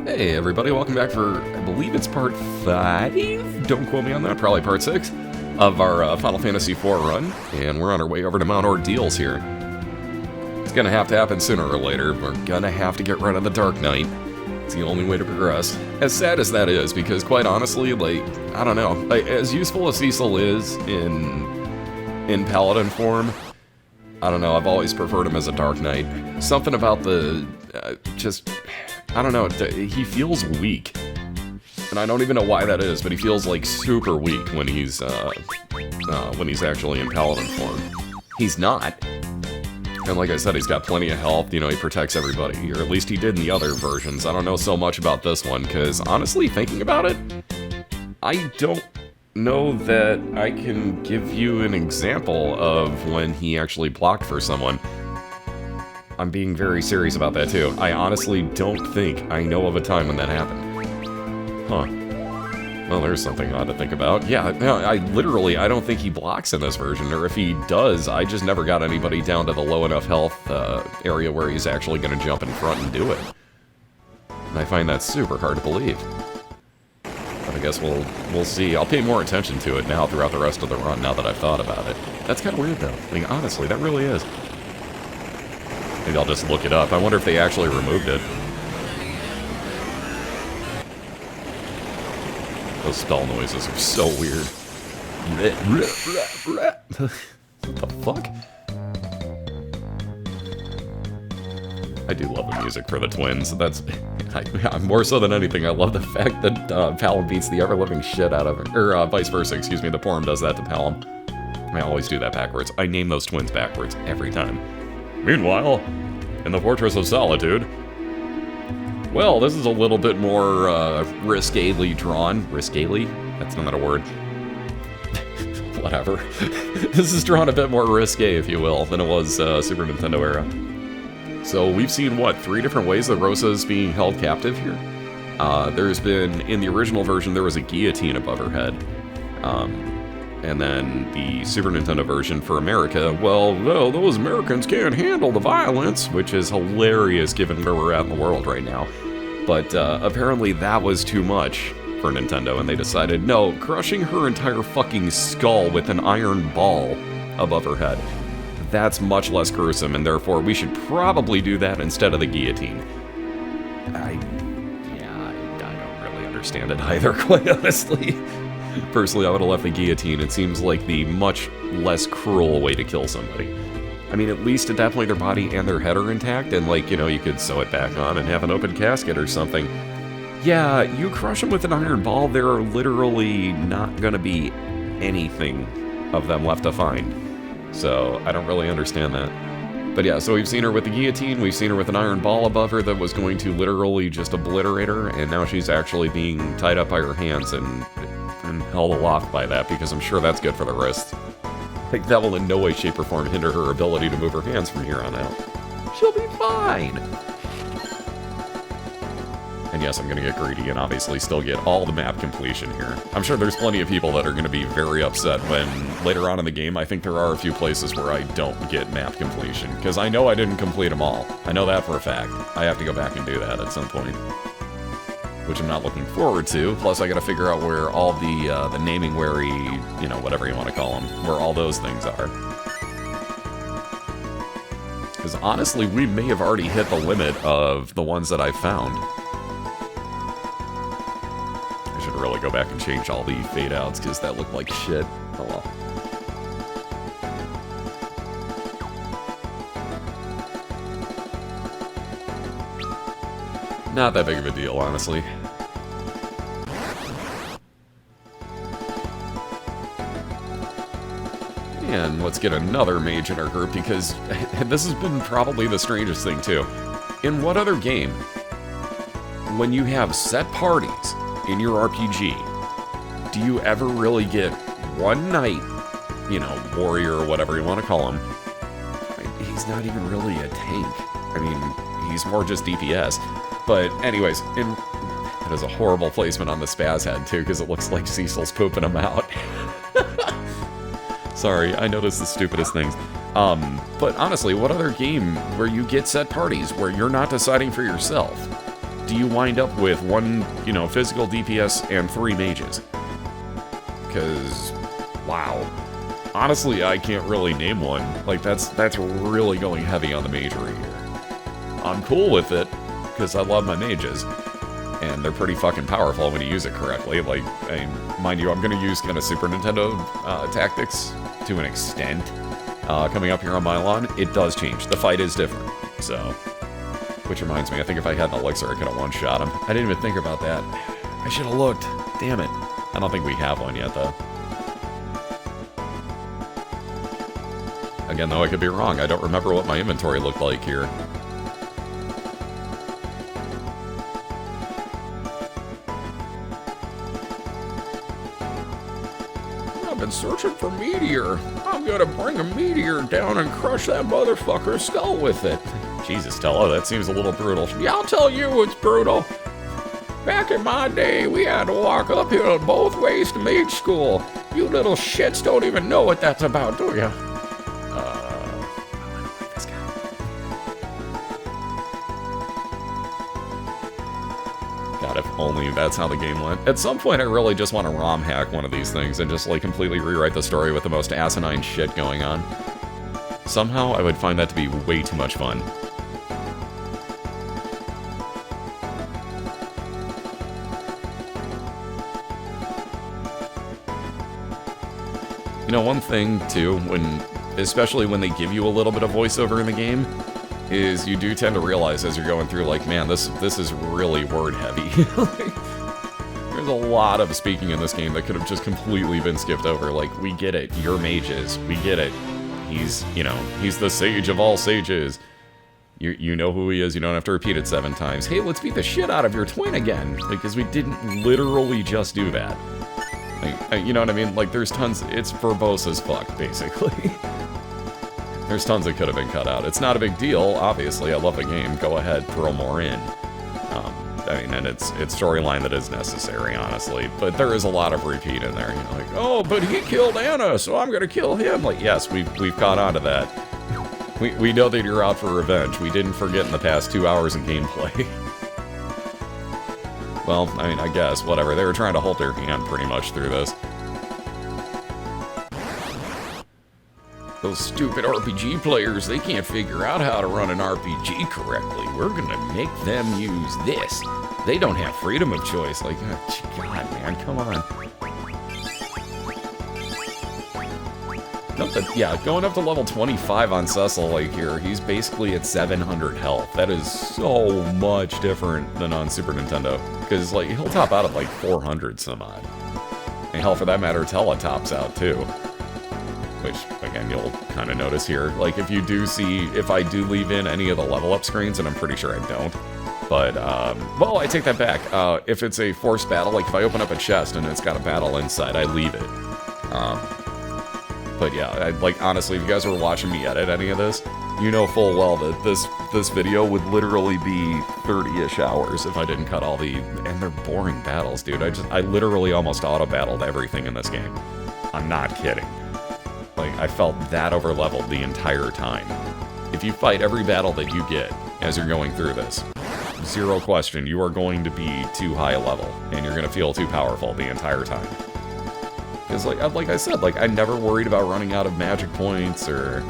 Hey everybody, welcome back for, I believe it's part 5? Don't quote me on that, probably part 6 of our Final Fantasy IV run, and we're on our way over to Mount Ordeals here. It's gonna have to happen sooner or later. We're gonna have to get rid of the Dark Knight. It's the only way to progress. As sad as that is, because quite honestly, like, I don't know, like, as useful as Cecil is in Paladin form, I don't know, I've always preferred him as a Dark Knight. Something about the, I don't know, he feels weak. And I don't even know why that is, but he feels like super weak when he's actually in Paladin form. He's not. And like I said, he's got plenty of health, you know, he protects everybody, or at least he did in the other versions. I don't know so much about this one, because honestly, thinking about it, I don't know that I can give you an example of when he actually blocked for someone. I'm being very serious about that too. I honestly don't think I know of a time when that happened. Huh. Well, there's something odd to think about. Yeah, no, I don't think he blocks in this version, or if he does, I just never got anybody down to the low enough health area where he's actually going to jump in front and do it. And I find that super hard to believe. But I guess we'll see. I'll pay more attention to it now throughout the rest of the run, now that I've thought about it. That's kind of weird, though. I mean, honestly, that really is. Maybe I'll just look it up. I wonder if they actually removed it. Those spell noises are so weird. What the fuck? I do love the music for the twins. That's more so than anything. I love the fact that Palom beats the ever-living shit out of her. Or vice versa, excuse me. The Porum does that to Palom. I always do that backwards. I name those twins backwards every time. Meanwhile, in the Fortress of Solitude, well, this is a little bit more risquely drawn. Risquely? That's not a word. Whatever. This is drawn a bit more risque, if you will, than it was Super Nintendo era. So we've seen, what, 3 different ways that Rosa is being held captive here? There's been, in the original version, there was a guillotine above her head. And then the Super Nintendo version for America, well, those Americans can't handle the violence, which is hilarious given where we're at in the world right now. But apparently that was too much for Nintendo, and they decided, no, crushing her entire fucking skull with an iron ball above her head, that's much less gruesome, and therefore we should probably do that instead of the guillotine. I don't really understand it either, quite honestly. Personally, I would have left the guillotine. It seems like the much less cruel way to kill somebody. I mean, at least at that point their body and their head are intact, and like, you know, you could sew it back on and have an open casket or something. Yeah, you crush them with an iron ball, there are literally not gonna be anything of them left to find. So, I don't really understand that. But yeah, so we've seen her with the guillotine, we've seen her with an iron ball above her that was going to literally just obliterate her, and now she's actually being tied up by her hands and held aloft by that, because I'm sure that's good for the wrists. Like, that will in no way, shape, or form hinder her ability to move her hands from here on out. She'll be fine! And yes, I'm gonna get greedy and obviously still get all the map completion here. I'm sure there's plenty of people that are gonna be very upset when, later on in the game, I think there are a few places where I don't get map completion, because I know I didn't complete them all. I know that for a fact. I have to go back and do that at some point. Which I'm not looking forward to, plus I gotta figure out where all the naming-wary, you know, whatever you want to call them, where all those things are. Because honestly, we may have already hit the limit of the ones that I found. I should really go back and change all the fade-outs, because that looked like shit. Oh well. Not that big of a deal, honestly. And let's get another mage in our group, because this has been probably the strangest thing, too. In what other game, when you have set parties in your RPG, do you ever really get one knight, you know, warrior or whatever you want to call him? He's not even really a tank. I mean, he's more just DPS. But anyways, that is a horrible placement on the spaz head, too, because it looks like Cecil's pooping him out. Sorry, I noticed the stupidest things. But honestly, what other game where you get set parties where you're not deciding for yourself do you wind up with 1, you know, physical DPS and 3 mages? Because, wow. Honestly, I can't really name one. Like, that's really going heavy on the magery here. I'm cool with it, because I love my mages. And they're pretty fucking powerful when you use it correctly. Like, I mean, mind you, I'm going to use kind of Super Nintendo tactics to an extent. Coming up here on Mileon, it does change. The fight is different, so... Which reminds me, I think if I had an elixir, I could have one-shot him. I didn't even think about that. I should have looked. Damn it. I don't think we have one yet, though. Again, though, I could be wrong. I don't remember what my inventory looked like here. I've been searching for meteor. I'm gonna bring a meteor down and crush that motherfucker's skull with it. Jesus, Stella, that seems a little brutal. Yeah, I'll tell you it's brutal. Back in my day, we had to walk uphill both ways to mage school. You little shits don't even know what that's about, do ya? This guy. God, if only that's how the game went. At some point, I really just want to ROM hack one of these things and just, like, completely rewrite the story with the most asinine shit going on. Somehow, I would find that to be way too much fun. You know, one thing, too, especially when they give you a little bit of voiceover in the game, is you do tend to realize as you're going through, like, man, this is really word-heavy. There's a lot of speaking in this game that could have just completely been skipped over. Like, we get it. You're mages. We get it. He's, you know, he's the sage of all sages. You know who he is. You don't have to repeat it 7 times. Hey, let's beat the shit out of your twin again. Because we didn't literally just do that. Like, you know what I mean? Like, there's tons... It's verbose as fuck, basically. There's tons that could have been cut out. It's not a big deal, obviously. I love the game. Go ahead, throw more in. I mean, and it's storyline that is necessary, honestly. But there is a lot of repeat in there. You know, like, oh, but he killed Anna, so I'm gonna kill him. Like, yes, we've caught on to that. We know that you're out for revenge. We didn't forget in the past 2 hours of gameplay. Well, I mean, I guess, whatever. They were trying to hold their hand pretty much through this. Those stupid RPG players, they can't figure out how to run an RPG correctly. We're gonna make them use this. They don't have freedom of choice. Like, oh, God, man, come on. Yeah, going up to level 25 on Cecil, like, here, he's basically at 700 health. That is so much different than on Super Nintendo. Because, like, he'll top out at, like, 400 some odd. And hell, for that matter, Tella tops out, too. Which, again, you'll kind of notice here. Like, if you do see, if I do leave in any of the level up screens, and I'm pretty sure I don't. But, well, I take that back. If it's a forced battle, like, if I open up a chest and it's got a battle inside, I leave it. But yeah, like, honestly, if you guys were watching me edit any of this, you know full well that this video would literally be 30-ish hours if I didn't cut all the... And they're boring battles, dude. I literally almost auto-battled everything in this game. I'm not kidding. Like, I felt that over-leveled the entire time. If you fight every battle that you get as you're going through this, zero question, you are going to be too high a level, and you're going to feel too powerful the entire time. Because, like I said, like, I never worried about running out of magic points or,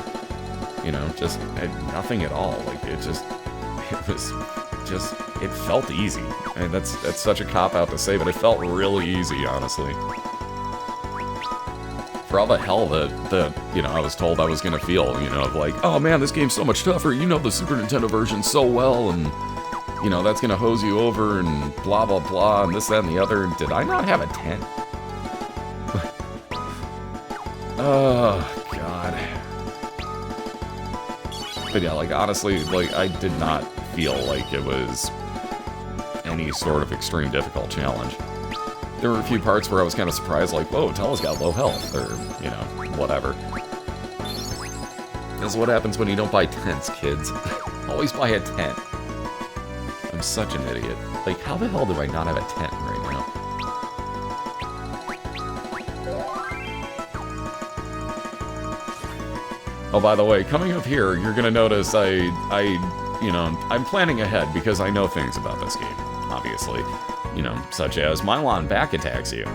you know, just nothing at all. Like, it felt easy. And that's such a cop-out to say, but it felt really easy, honestly. For all the hell that you know, I was told I was gonna feel, you know, of like, oh man, this game's so much tougher, you know the Super Nintendo version so well, and, you know, that's gonna hose you over, and blah, blah, blah, and this, that, and the other. Did I not have a 10? Oh, God. But yeah, like, honestly, like, I did not feel like it was any sort of extreme difficult challenge. There were a few parts where I was kind of surprised, like, whoa, Tella's got low health, or, you know, whatever. This is what happens when you don't buy tents, kids. Always buy a tent. I'm such an idiot. Like, how the hell do I not have a tent right now? Oh, by the way, coming up here, you're gonna notice I you know, I'm planning ahead because I know things about this game, obviously. You know, such as Mileon back attacks you.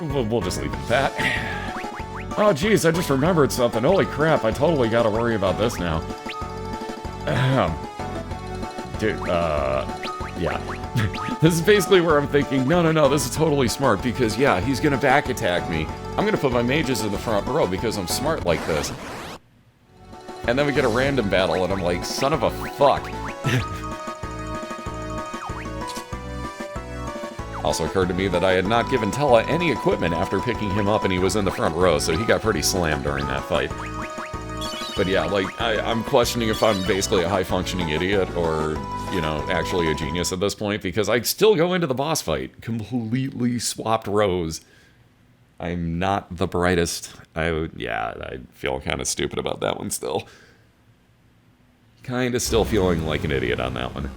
We'll just leave it at that. Oh, geez, I just remembered something. Holy crap, I totally gotta worry about this now. Dude, yeah. This is basically where I'm thinking, no, this is totally smart, because, yeah, he's gonna back attack me. I'm gonna put my mages in the front row because I'm smart like this. And then we get a random battle, and I'm like, son of a fuck. Also occurred to me that I had not given Tella any equipment after picking him up, and he was in the front row, so he got pretty slammed during that fight. But yeah, like, I'm questioning if I'm basically a high-functioning idiot or, you know, actually a genius at this point, because I still go into the boss fight. Completely swapped rows. I'm not the brightest. I feel kind of stupid about that one still. Kind of still feeling like an idiot on that one.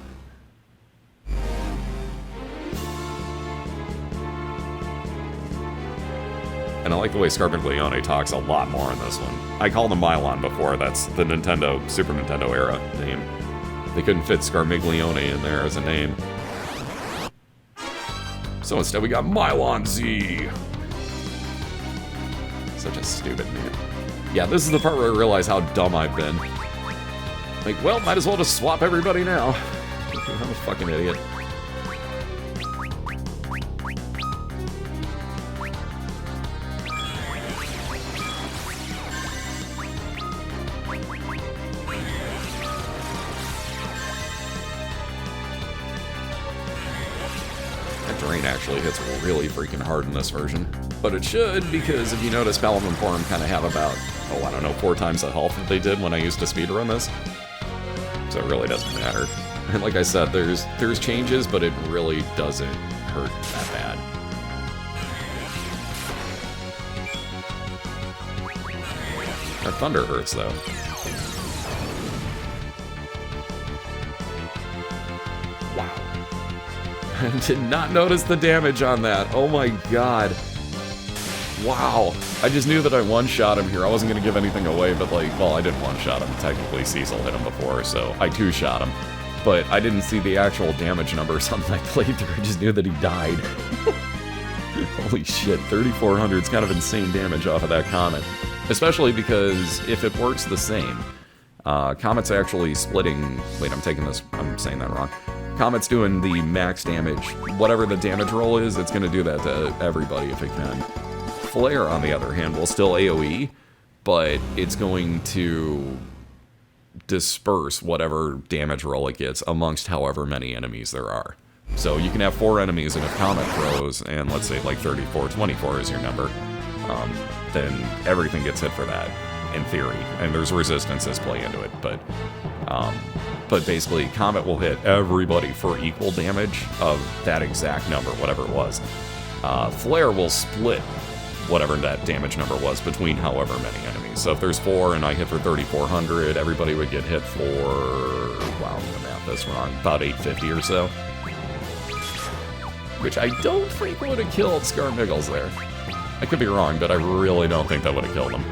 And I like the way Scarmiglione talks a lot more in this one. I called him Mileon before, that's the Super Nintendo era name. They couldn't fit Scarmiglione in there as a name. So instead we got Mileon Z. Such a stupid name. Yeah, this is the part where I realize how dumb I've been. Like, well, might as well just swap everybody now. I'm a fucking idiot. Actually hits really freaking hard in this version. But it should, because if you notice, Palom and Porum kind of have about, oh, I don't know, 4 times the health that they did when I used to speedrun this. So it really doesn't matter. And like I said, there's changes, but it really doesn't hurt that bad. That thunder hurts, though. I did not notice the damage on that. Oh my god. Wow. I just knew that I one-shot him here. I wasn't going to give anything away, but like, well, I didn't one-shot him. Technically, Cecil hit him before, so I two-shot him. But I didn't see the actual damage numbers on my playthrough. I just knew that he died. Holy shit, 3,400 is kind of insane damage off of that Comet. Especially because if it works the same, Comet's actually splitting... Wait, I'm saying that wrong. Comet's doing the max damage. Whatever the damage roll is, it's going to do that to everybody if it can. Flare, on the other hand, will still AoE, but it's going to disperse whatever damage roll it gets amongst however many enemies there are. So you can have 4 enemies, and if Comet throws, and let's say like 34, 24 is your number, then everything gets hit for that, in theory. And there's resistances play into it, but basically, Comet will hit everybody for equal damage of that exact number, whatever it was. Flare will split whatever that damage number was between however many enemies. So if there's 4 and I hit for 3,400, everybody would get hit for, wow, the math is wrong, about 850 or so. Which I don't think would have killed Scarmiggles there. I could be wrong, but I really don't think that would have killed him.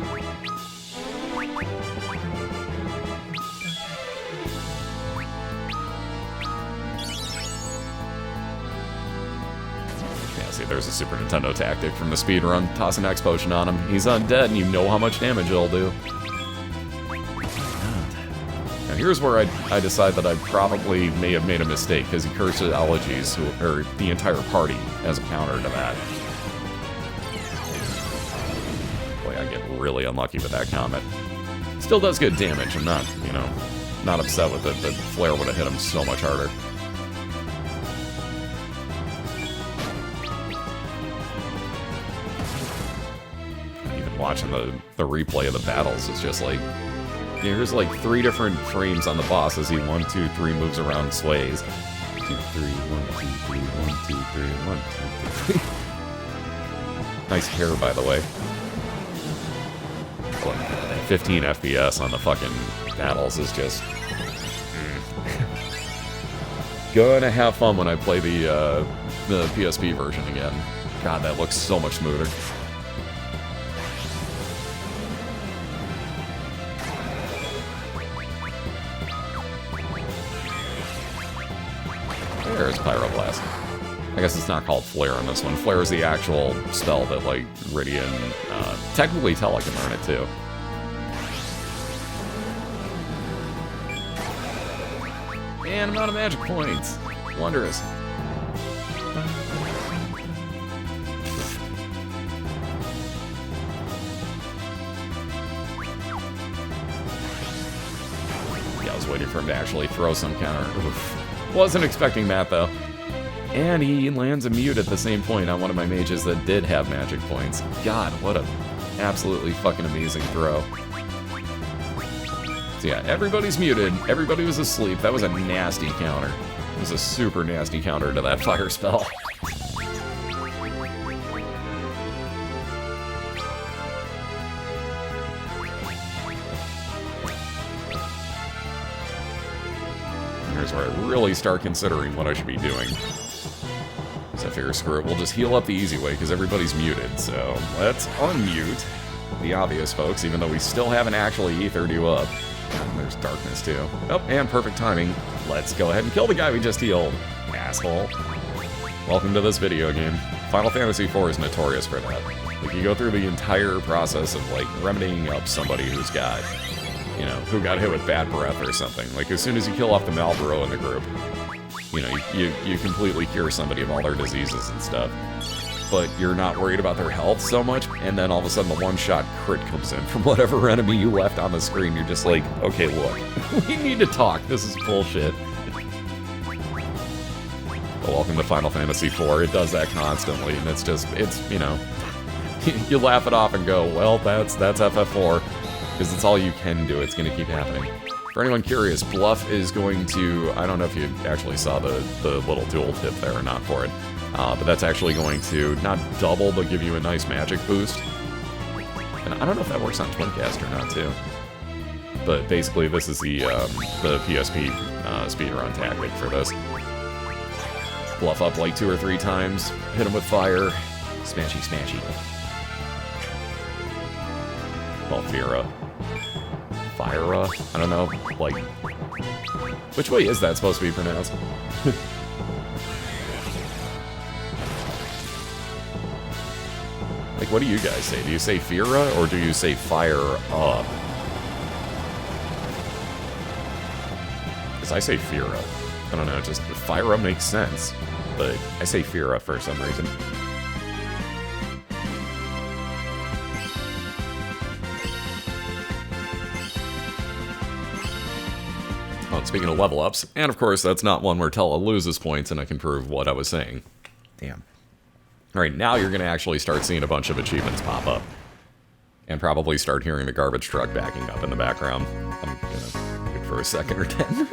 There's a Super Nintendo tactic from the speedrun. Toss an X potion on him. He's undead, and you know how much damage it'll do. Now here's where I decide that I probably may have made a mistake, because he cursed Allergies, or the entire party, as a counter to that. Boy, I get really unlucky with that Comet. Still does good damage. I'm not, you know, not upset with it, but Flare would have hit him so much harder. Watching the replay of the battles is just like, there's like 3 different frames on the boss as he 1, 2, 3 moves around Swayze. 2, 3, 1, 2, 3, 1, 2, 3, 1, 2, 3. Nice hair, by the way. 15 FPS on the fucking battles is just... Gonna have fun when I play the PSP version again. God, that looks so much smoother. Flare is Pyroblast. I guess it's not called Flare on this one. Flare is the actual spell that, like, Ridian, technically Tella can learn it too. And I'm out of magic points. Wondrous. Yeah, I was waiting for him to actually throw some counter. Oof. Wasn't expecting that, though. And he lands a mute at the same point on one of my mages that did have magic points. God, what a absolutely fucking amazing throw. So yeah, everybody's muted. Everybody was asleep. That was a nasty counter. It was a super nasty counter to that fire spell. Here's where I really start considering what I should be doing. So I figure, screw it, we'll just heal up the easy way because everybody's muted. So let's unmute the obvious folks, even though we still haven't actually ethered you up. And there's darkness too. Oh, and perfect timing. Let's go ahead and kill the guy we just healed. Asshole. Welcome to this video game. Final Fantasy IV is notorious for that. Like, you go through the entire process of, like, remedying up somebody who's got, you know, who got hit with bad breath or something. Like, as soon as you kill off the Malboro in the group, you know, you completely cure somebody of all their diseases and stuff. But you're not worried about their health so much, and then all of a sudden the one-shot crit comes in from whatever enemy you left on the screen. You're just like, okay, look, we need to talk. This is bullshit. But welcome to Final Fantasy IV. It does that constantly, and it's just, it's, you know, you laugh it off and go, well, that's FF4, because it's all you can do. It's going to keep happening. For anyone curious, Bluff is going to, I don't know if you actually saw the little dual tip there or not for it, but that's actually going to not double, but give you a nice magic boost. And I don't know if that works on Twincast or not, too. But basically, this is the PSP speedrun tactic for this. Bluff up like 2 or 3 times, hit him with fire, smashy, smashy. Well, Vera. Fyra? I don't know, like... Which way is that supposed to be pronounced? Like, what do you guys say? Do you say Fira, or do you say fire up? Because I say Fira. I don't know, just Fyra makes sense. But I say Fira for some reason. Speaking of level ups, and of course that's not one where Tella loses points and I can prove what I was saying. Damn. Alright, now you're going to actually start seeing a bunch of achievements pop up. And probably start hearing the garbage truck backing up in the background. I'm gonna wait for a second or 10.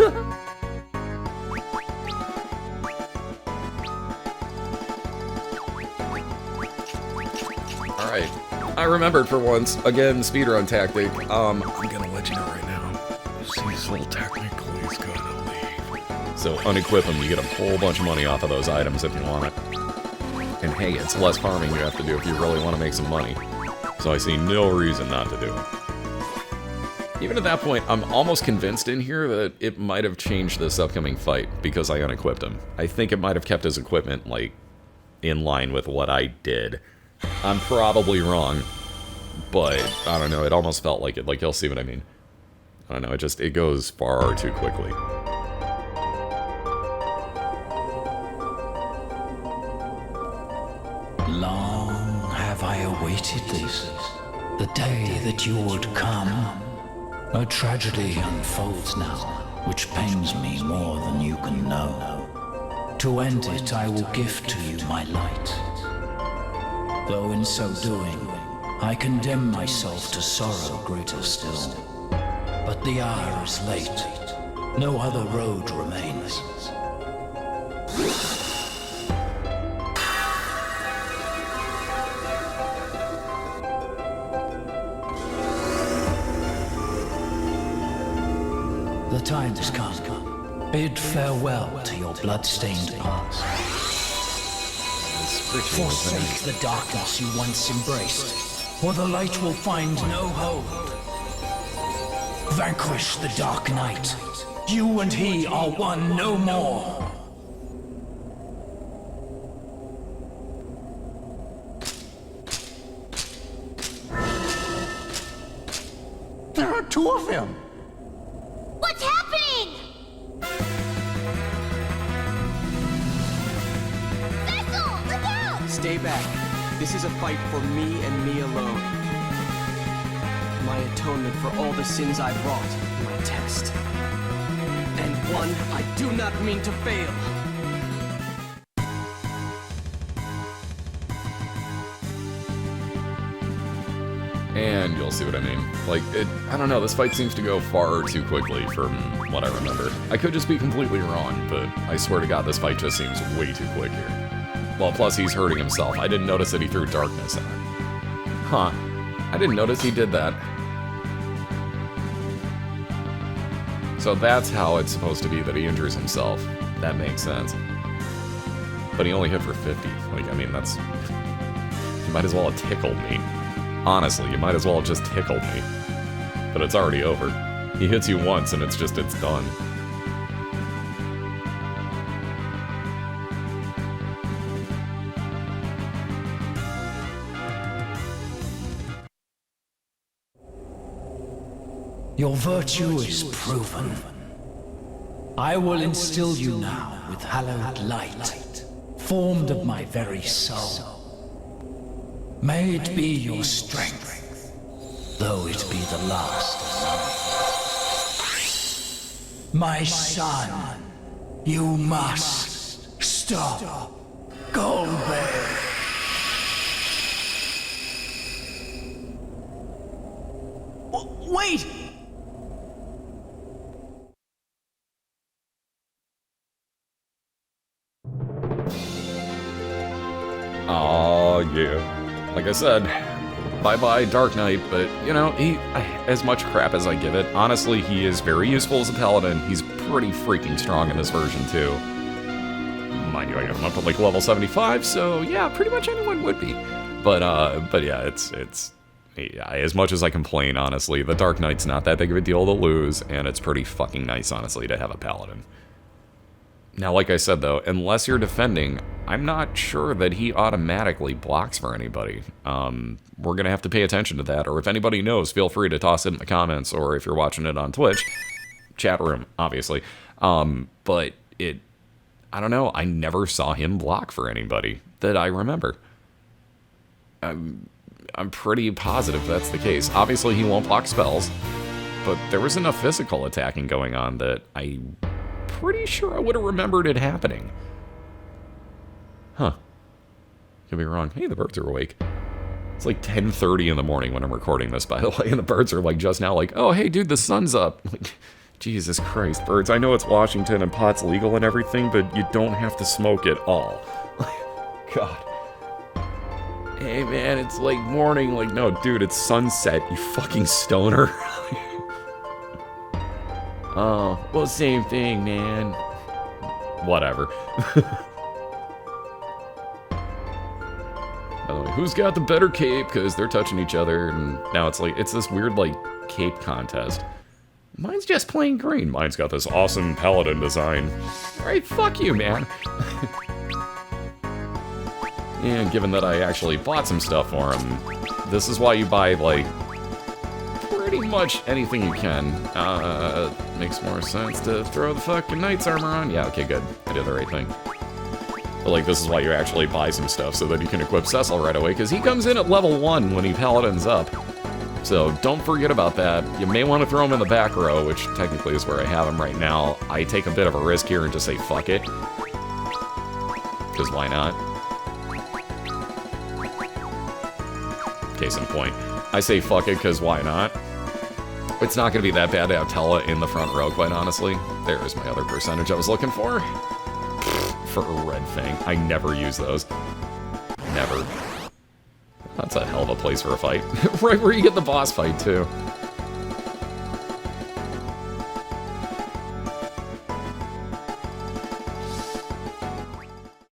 Alright, I remembered for once. Again, speedrun tactic. I'm gonna let you know right now. Cecil technically is gonna leave. So unequip him, you get a whole bunch of money off of those items if you want it. And hey, it's less farming you have to do if you really want to make some money. So I see no reason not to do it. Even at that point, I'm almost convinced in here that it might have changed this upcoming fight because I unequipped him. I think it might have kept his equipment, like, in line with what I did. I'm probably wrong, but I don't know, it almost felt like it. Like, you'll see what I mean. I don't know, it goes far too quickly. Long have I awaited this, the day that you would come. A tragedy unfolds now, which pains me more than you can know. To end it, I will gift to you my light. Though in so doing, I condemn myself to sorrow greater still. But the hour is late. No other road remains. The time has come. Bid farewell to your blood-stained past. Forsake the darkness you once embraced, or the light will find no hold. Vanquish the Dark Knight. You and he are one no more. There are two of them! What's happening? Vessel, look out! Stay back. This is a fight for me and me alone. My atonement for all the sins I wrought, my test. And one I do not mean to fail. And you'll see what I mean. Like, I don't know, this fight seems to go far too quickly from what I remember. I could just be completely wrong, but I swear to God, this fight just seems way too quick here. Well, plus he's hurting himself. I didn't notice that he threw darkness on. Huh. I didn't notice he did that. So that's how it's supposed to be that he injures himself. That makes sense. But he only hit for 50. Like, I mean, that's... You might as well have tickled me. Honestly, you might as well have just tickled me. But it's already over. He hits you once and it's done. Your virtue is proven. I will instill you now with hallowed light, formed of my very soul. May it be your strength, though it be the last of mine. My son, you must stop Goldberg. Wait! Oh yeah. Like I said, bye-bye Dark Knight, but, you know, as much crap as I give it, honestly, he is very useful as a paladin. He's pretty freaking strong in this version, too. Mind you, I got him up to, like, level 75, so, yeah, pretty much anyone would be. But yeah, it's yeah, as much as I complain, honestly, the Dark Knight's not that big of a deal to lose, and it's pretty fucking nice, honestly, to have a paladin. Now, like I said, though, unless you're defending, I'm not sure that he automatically blocks for anybody. We're going to have to pay attention to that, or if anybody knows, feel free to toss it in the comments, or if you're watching it on Twitch, chat room, obviously. But I don't know, I never saw him block for anybody that I remember. I'm pretty positive that's the case. Obviously, he won't block spells, but there was enough physical attacking going on that I'm pretty sure I would have remembered it happening. Huh. Could be wrong. Hey, the birds are awake. It's like 10:30 in the morning when I'm recording this, by the way, and the birds are like just now like, oh, hey, dude, the sun's up. Like, Jesus Christ, birds, I know it's Washington and pot's legal and everything, but you don't have to smoke it all. God. Hey, man, it's like morning. Like, no, dude, it's sunset, you fucking stoner. Oh, well, same thing, man. Whatever. By the way, who's got the better cape? Because they're touching each other, and now it's like, it's this weird, like, cape contest. Mine's just plain green. Mine's got this awesome paladin design. Alright, fuck you, man. And given that I actually bought some stuff for him, this is why you buy, like, pretty much anything you can. Makes more sense to throw the fucking knight's armor on. Yeah, okay, good. I did the right thing. But, like, this is why you actually buy some stuff, so that you can equip Cecil right away, because he comes in at level 1 when he paladins up. So don't forget about that. You may want to throw him in the back row, which technically is where I have him right now. I take a bit of a risk here and just say fuck it. Because why not? Case in point. I say fuck it because why not? It's not going to be that bad to have Tella in the front row, quite honestly. There's my other percentage I was looking for. For a red fang. I never use those. Never. That's a hell of a place for a fight. Right where you get the boss fight, too.